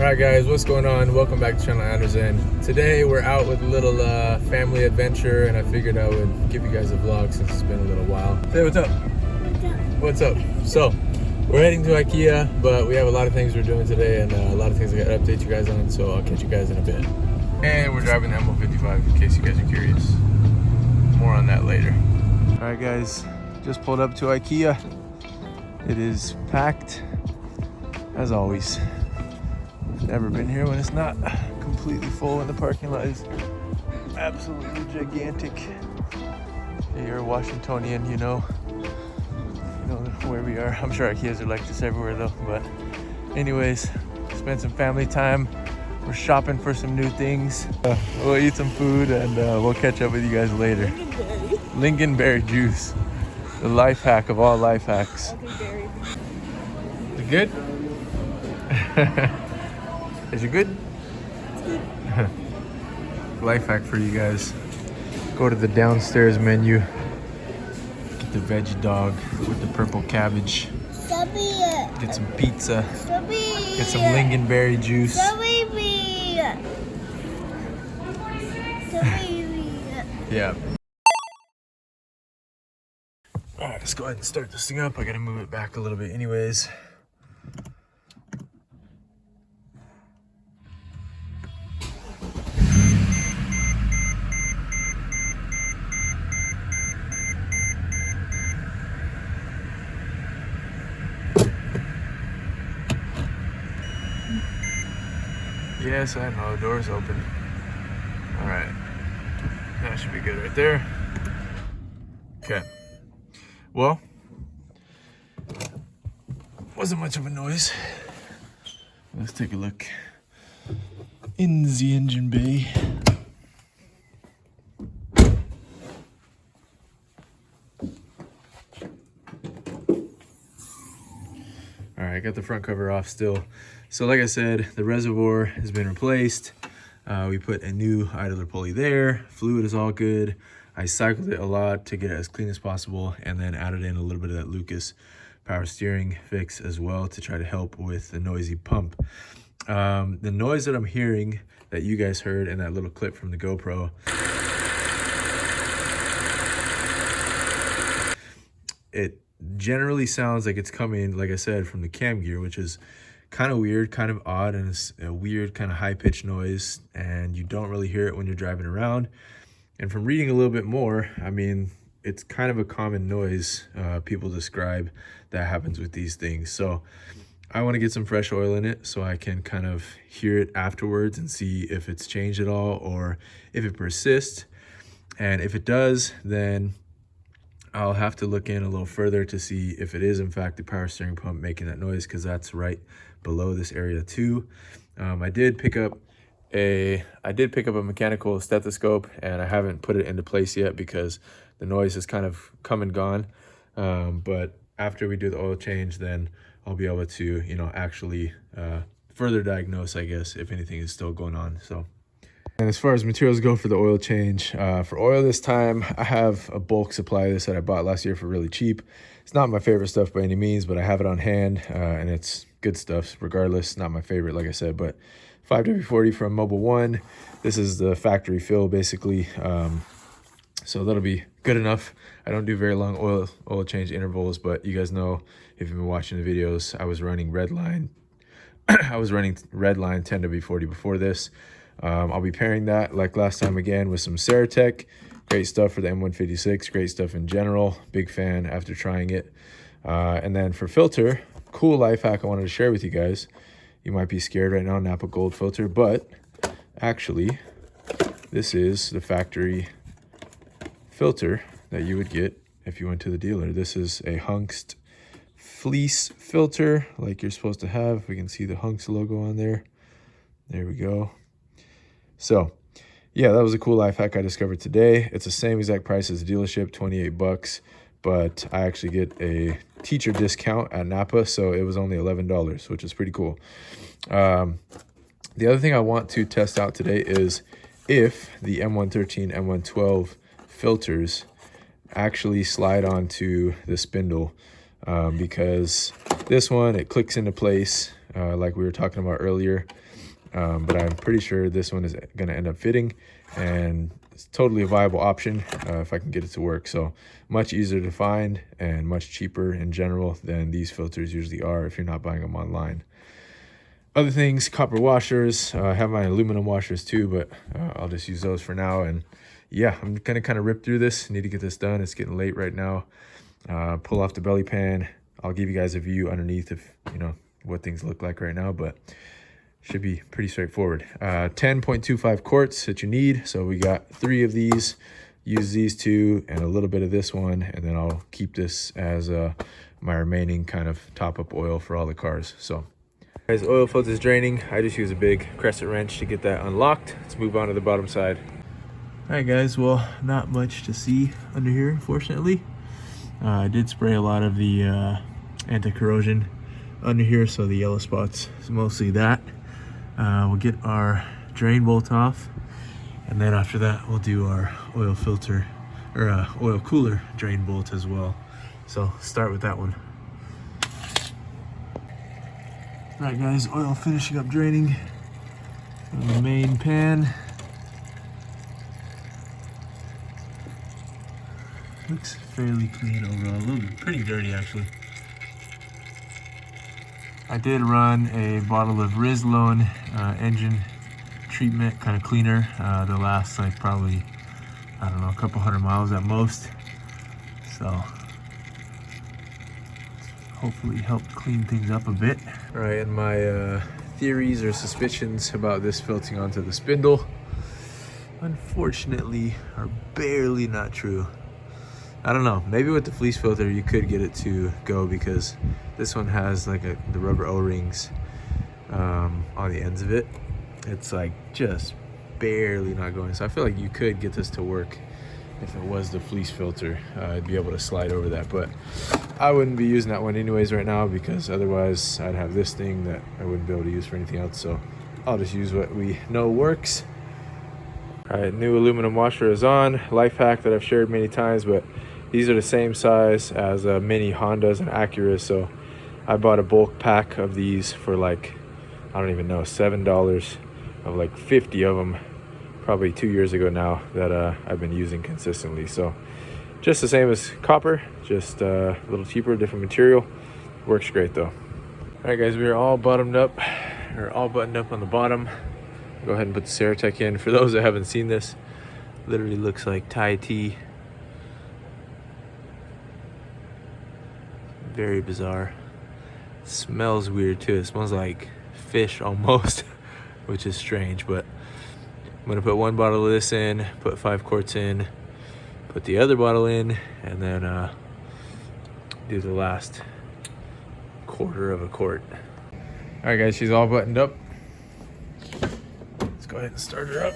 Alright guys, what's going on? Welcome back to channel ANDERZÉN. Today we're out with a little family adventure, and I figured I would give you guys a vlog since it's been a little while. Say what's up. What's up? So, we're heading to IKEA, but we have a lot of things we're doing today and a lot of things I gotta update you guys on, so I'll catch you guys in a bit. And we're driving the M155 in case you guys are curious. More on that later. Alright guys, just pulled up to IKEA. It is packed as always. Never been here when it's not completely full and the parking lot is absolutely gigantic. If you're a Washingtonian, you know where we are. I'm sure IKEAs are like this everywhere though, but anyways, spend some family time. We're shopping for some new things. We'll eat some food and we'll catch up with you guys later. Lingonberry juice, the life hack of all life hacks. Is it good? Is it good? Life hack for you guys. Go to the downstairs menu. Get the veggie dog with the purple cabbage. Get some pizza. Get some lingonberry juice. Yeah. Alright, let's go ahead and start this thing up. I gotta move it back a little bit anyways. Yes, I know, the door's open. All right, that should be good right there. Okay, well, wasn't much of a noise. Let's take a look in the engine bay. All right, I got the front cover off still. So like I said, the reservoir has been replaced. We put a new idler pulley there. Fluid is all good. I cycled it a lot to get it as clean as possible, and then added in a little bit of that Lucas power steering fix as well to try to help with the noisy pump. The noise that I'm hearing that you guys heard in that little clip from the GoPro, it generally sounds like it's coming, like I said, from the cam gear, which is kind of weird, kind of odd, and it's a weird kind of high-pitched noise, and you don't really hear it when you're driving around. And from reading a little bit more, I mean, it's kind of a common noise people describe that happens with these things. So I want to get some fresh oil in it so I can kind of hear it afterwards and see if it's changed at all or if it persists. And if it does, then I'll have to look in a little further to see if it is in fact the power steering pump making that noise, because that's right below this area too. I did pick up a mechanical stethoscope, and I haven't put it into place yet because the noise has kind of come and gone. But after we do the oil change, then I'll be able to, actually further diagnose, I guess, if anything is still going on. So. And as far as materials go for the oil change, for oil this time, I have a bulk supply of this that I bought last year for really cheap. It's not my favorite stuff by any means, but I have it on hand, and it's good stuff regardless. Not my favorite, like I said, but 5W40 from Mobile One. This is the factory fill, basically. So that'll be good enough. I don't do very long oil change intervals, but you guys know, if you've been watching the videos, I was running Redline. I was running Redline 10W40 before this. I'll be pairing that like last time again with some Ceratec. Great stuff for the M156, great stuff in general. Big fan after trying it. And then for filter, cool life hack I wanted to share with you guys. You might be scared right now, Napa Gold filter, but actually this is the factory filter that you would get if you went to the dealer. This is a Hunkst fleece filter like you're supposed to have. We can see the Hunkst logo on there. There we go. So yeah, that was a cool life hack I discovered today. It's the same exact price as the dealership, 28 bucks, but I actually get a teacher discount at Napa, so it was only $11, which is pretty cool. The other thing I want to test out today is if the M113, M112 filters actually slide onto the spindle, because this one, it clicks into place like we were talking about earlier. But I'm pretty sure this one is going to end up fitting, and it's totally a viable option if I can get it to work. So much easier to find and much cheaper in general than these filters usually are if you're not buying them online. Other things, copper washers. I have my aluminum washers too, but I'll just use those for now. And yeah, I'm gonna kind of rip through this. Need to get this done. It's getting late right now. Pull off the belly pan. I'll give you guys a view underneath if you know what things look like right now, but should be pretty straightforward. 10.25 quarts that you need. So we got 3 of these. Use these 2 and a little bit of this one, and then I'll keep this as my remaining kind of top-up oil for all the cars. So guys, oil filter is draining. I just use a big crescent wrench to get that unlocked. Let's move on to the bottom side. All right guys, well, not much to see under here, fortunately. I did spray a lot of the anti-corrosion under here, so the yellow spots is mostly that. We'll get our drain bolt off, and then after that we'll do our oil filter or oil cooler drain bolt as well. So start with that one. All right guys, oil finishing up draining from the main pan. Looks fairly clean overall, a little bit pretty dirty actually. I did run a bottle of Rizlone engine treatment kind of cleaner. The last like probably, I don't know, a couple 100 miles at most. So hopefully help clean things up a bit. All right, and my theories or suspicions about this filtering onto the spindle, unfortunately, are barely not true. I don't know, maybe with the fleece filter you could get it to go, because this one has like the rubber O-rings on the ends of it. It's like just barely not going. So I feel like you could get this to work if it was the fleece filter. I'd be able to slide over that, but I wouldn't be using that one anyways right now, because otherwise I'd have this thing that I wouldn't be able to use for anything else. So I'll just use what we know works. All right, new aluminum washer is on. Life hack that I've shared many times, but these are the same size as mini Hondas and Acuras. So I bought a bulk pack of these for like, I don't even know, $7 of like 50 of them, probably 2 years ago now, that I've been using consistently. So just the same as copper, just a little cheaper, different material. Works great though. All right guys, we are all buttoned up, or all buttoned up on the bottom. Go ahead and put the Ceratec in. For those that haven't seen this, literally looks like Thai tea. Very bizarre. It smells weird too. It smells like fish almost, which is strange, but I'm gonna put 1 bottle of this in, put 5 quarts in, put the other bottle in, and then do the last 1/4 of a quart. All right guys, she's all buttoned up. Let's go ahead and start her up.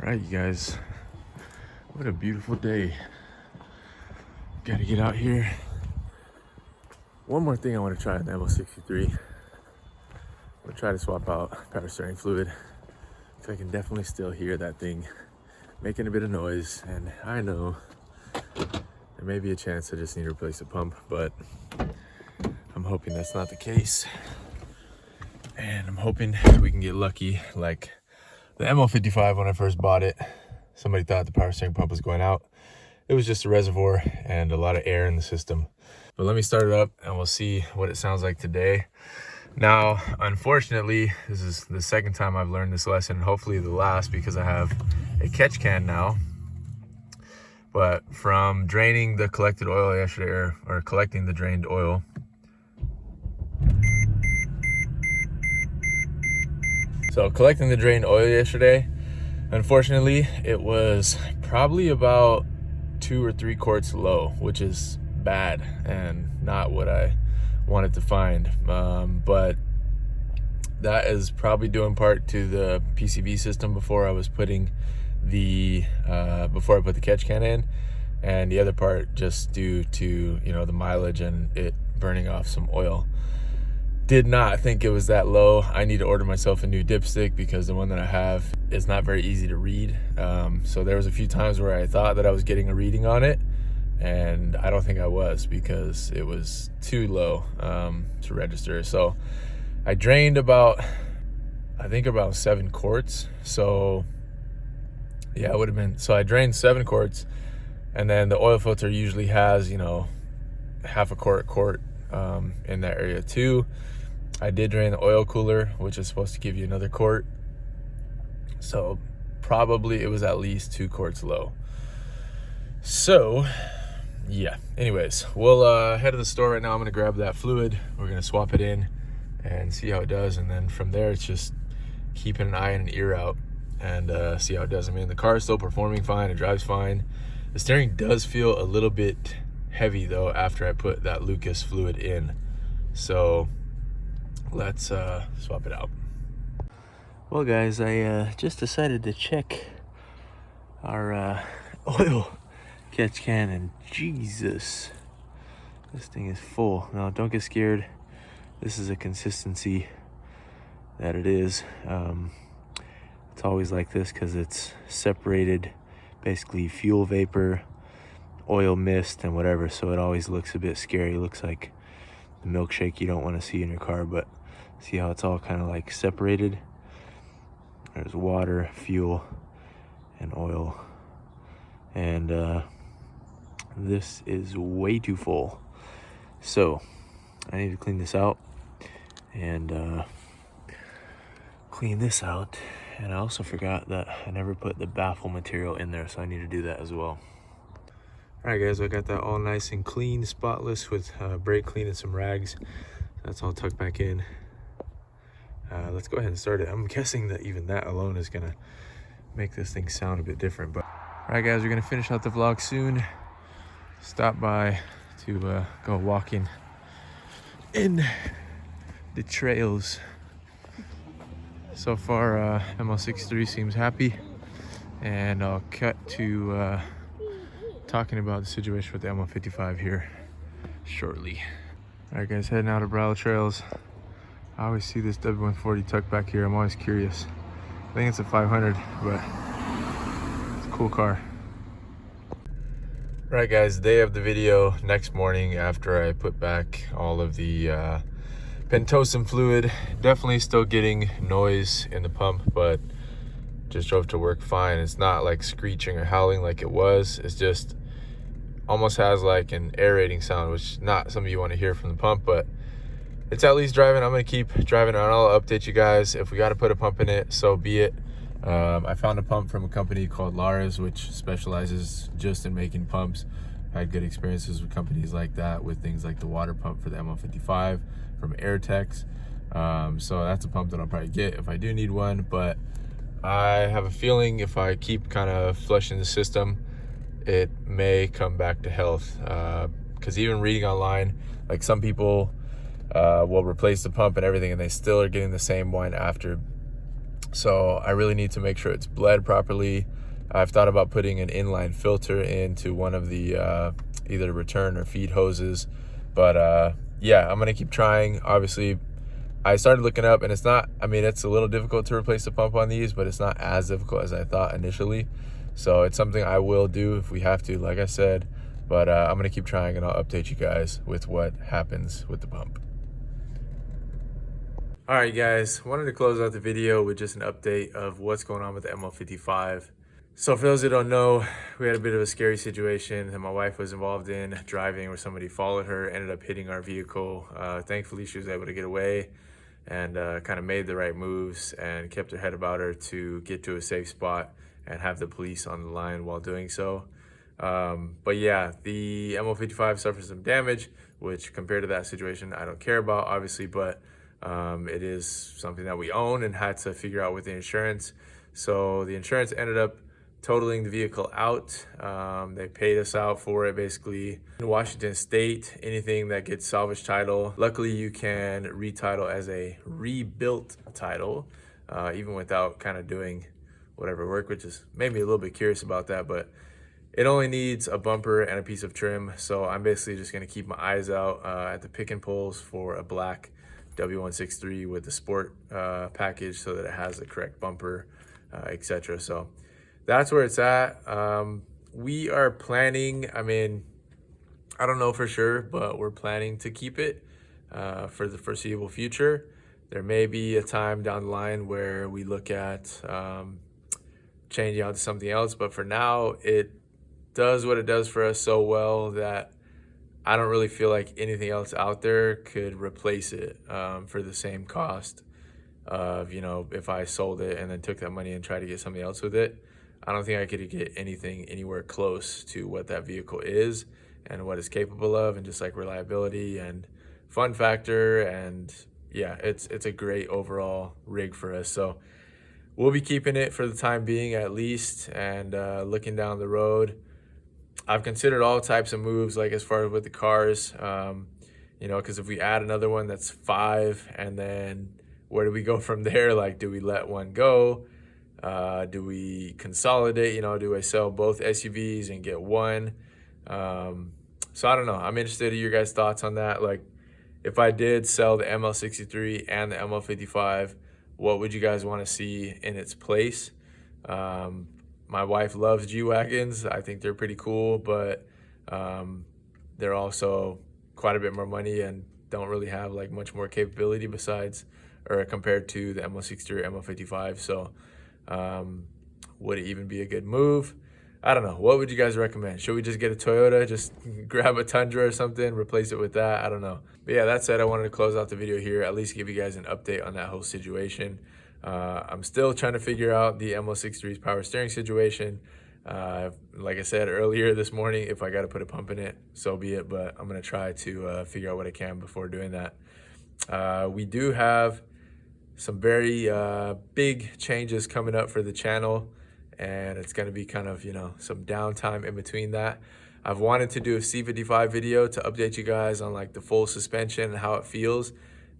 All right, you guys, what a beautiful day. Gotta get out here. One more thing I want to try on the MO63. I'm gonna try to swap out power steering fluid, so I can definitely still hear that thing making a bit of noise. And I know there may be a chance I just need to replace the pump, but I'm hoping that's not the case. And I'm hoping we can get lucky like the MO55. When I first bought it, somebody thought the power steering pump was going out. It was just a reservoir and a lot of air in the system. But let me start it up and we'll see what it sounds like today. Now, unfortunately, this is the second time I've learned this lesson, hopefully the last, because I have a catch can now. But from draining the collected oil yesterday, or collecting the drained oil, so collecting the drained oil yesterday, unfortunately, it was probably about 2 or 3 quarts low, which is bad and not what I wanted to find. But that is probably due in part to the PCV system before I was putting the before I put the catch can in, and the other part just due to, you know, the mileage and it burning off some oil. Did not think it was that low. I need to order myself a new dipstick because the one that I have is not very easy to read. So there was a few times where I thought that I was getting a reading on it, and I don't think I was, because it was too low to register. So I drained about 7 quarts. So yeah, it would have been, so I drained 7 quarts, and then the oil filter usually has, you know, half a quart in that area too. I did drain the oil cooler, which is supposed to give you another quart. So probably it was at least 2 quarts low. So yeah, anyways, we'll head to the store right now. I'm gonna grab that fluid. We're gonna swap it in and see how it does. And then from there, it's just keeping an eye and an ear out and see how it does. I mean, the car is still performing fine. It drives fine. The steering does feel a little bit heavy though after I put that Lucas fluid in. So let's swap it out. Well guys, I just decided to check our oil catch can, and Jesus, this thing is full. Now don't get scared, this is a consistency that it is. It's always like this because it's separated, basically fuel vapor, oil mist, and whatever, so it always looks a bit scary. It looks like the milkshake you don't want to see in your car. But see how it's all kind of like separated? There's water, fuel, and oil. And this is way too full. So I need to clean this out and clean this out. And I also forgot that I never put the baffle material in there, so I need to do that as well. All right guys, I got that all nice and clean, spotless, with brake clean and some rags. That's all tucked back in. Let's go ahead and start it. I'm guessing that even that alone is gonna make this thing sound a bit different. But all right guys, we're gonna finish out the vlog soon. Stop by to go walking in the trails. So far, ML63 seems happy, and I'll cut to talking about the situation with the ML55 here shortly. All right guys, heading out of Brawler Trails. I always see this W140 tucked back here. I'm always curious. I think it's a 500, but it's a cool car. All right guys, day of the video, next morning after I put back all of the Pentosan fluid. Definitely still getting noise in the pump, but just drove to work fine. It's not like screeching or howling like it was. It's just almost has like an aerating sound, which not something you want to hear from the pump, but it's at least driving. I'm gonna keep driving and I'll update you guys. If we got to put a pump in it, so be it. I found a pump from a company called Lara's, which specializes just in making pumps. Had good experiences with companies like that, with things like the water pump for the ML55 from Airtex. So that's a pump that I'll probably get if I do need one, but I have a feeling if I keep kind of flushing the system, it may come back to health. Because even reading online, like some people will replace the pump and everything and they still are getting the same one after. So I really need to make sure it's bled properly. I've thought about putting an inline filter into one of the either return or feed hoses, but yeah, I'm gonna keep trying. Obviously I started looking up, and it's not, I mean, it's a little difficult to replace the pump on these, but it's not as difficult as I thought initially. So it's something I will do if we have to, like I said, but I'm gonna keep trying and I'll update you guys with what happens with the pump. All right guys, wanted to close out the video with just an update of what's going on with the ML55. So for those who don't know, we had a bit of a scary situation that my wife was involved in, driving where somebody followed her, ended up hitting our vehicle. Thankfully she was able to get away and kind of made the right moves and kept her head about her to get to a safe spot and have the police on the line while doing so. But yeah, the ML55 suffered some damage, which compared to that situation, I don't care about obviously, but it is something that we own and had to figure out with the insurance. So the insurance ended up totaling the vehicle out. They paid us out for it basically. In Washington State, anything that gets salvage title, luckily you can retitle as a rebuilt title, even without kind of doing whatever work, which is made me a little bit curious about that, but it only needs a bumper and a piece of trim. So I'm basically just gonna keep my eyes out at the pick and pulls for a black W163 with the sport package so that it has the correct bumper, etc. So that's where it's at. We are planning, I mean, I don't know for sure, but we're planning to keep it for the foreseeable future. There may be a time down the line where we look at changing out to something else, but for now, it does what it does for us so well that I don't really feel like anything else out there could replace it for the same cost of, you know, if I sold it and then took that money and tried to get something else with it. I don't think I could get anything anywhere close to what that vehicle is and what it's capable of, and just like reliability and fun factor. And yeah, it's a great overall rig for us. So we'll be keeping it for the time being at least, and looking down the road, I've considered all types of moves, like as far as with the cars, you know, because if we add another one, that's 5, and then where do we go from there? Like, do we let one go? Do we consolidate? You know, do I sell both SUVs and get one? So I don't know. I'm interested in your guys' thoughts on that. Like, if I did sell the ML63 and the ML55, what would you guys want to see in its place? My wife loves G-Wagons. I think they're pretty cool, but they're also quite a bit more money and don't really have like much more capability besides, or compared to the ML63 or ML55. So would it even be a good move? I don't know. What would you guys recommend? Should we just get a Toyota, just grab a Tundra or something, replace it with that? I don't know. But yeah, that said, I wanted to close out the video here, at least give you guys an update on that whole situation. I'm still trying to figure out the ML63's power steering situation. Like I said earlier this morning, if I got to put a pump in it, so be it. But I'm going to try to figure out what I can before doing that. We do have some very big changes coming up for the channel, and it's going to be kind of, you know, some downtime in between that. I've wanted to do a C55 video to update you guys on like the full suspension and how it feels,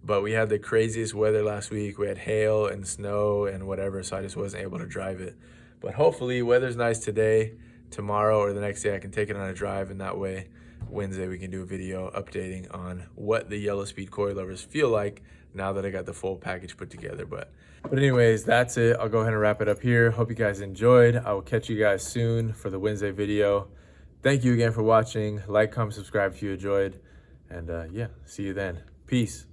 but we had the craziest weather last week. We had hail and snow and whatever, so I just wasn't able to drive it. But hopefully weather's nice today, tomorrow, or the next day I can take it on a drive, and that way Wednesday we can do a video updating on what the yellow speed coilovers feel like now that I got the full package put together. But anyways, that's it. I'll go ahead and wrap it up here. Hope you guys enjoyed. I will catch you guys soon for the Wednesday video. Thank you again for watching. Like, comment, subscribe if you enjoyed, and yeah, see you then. Peace.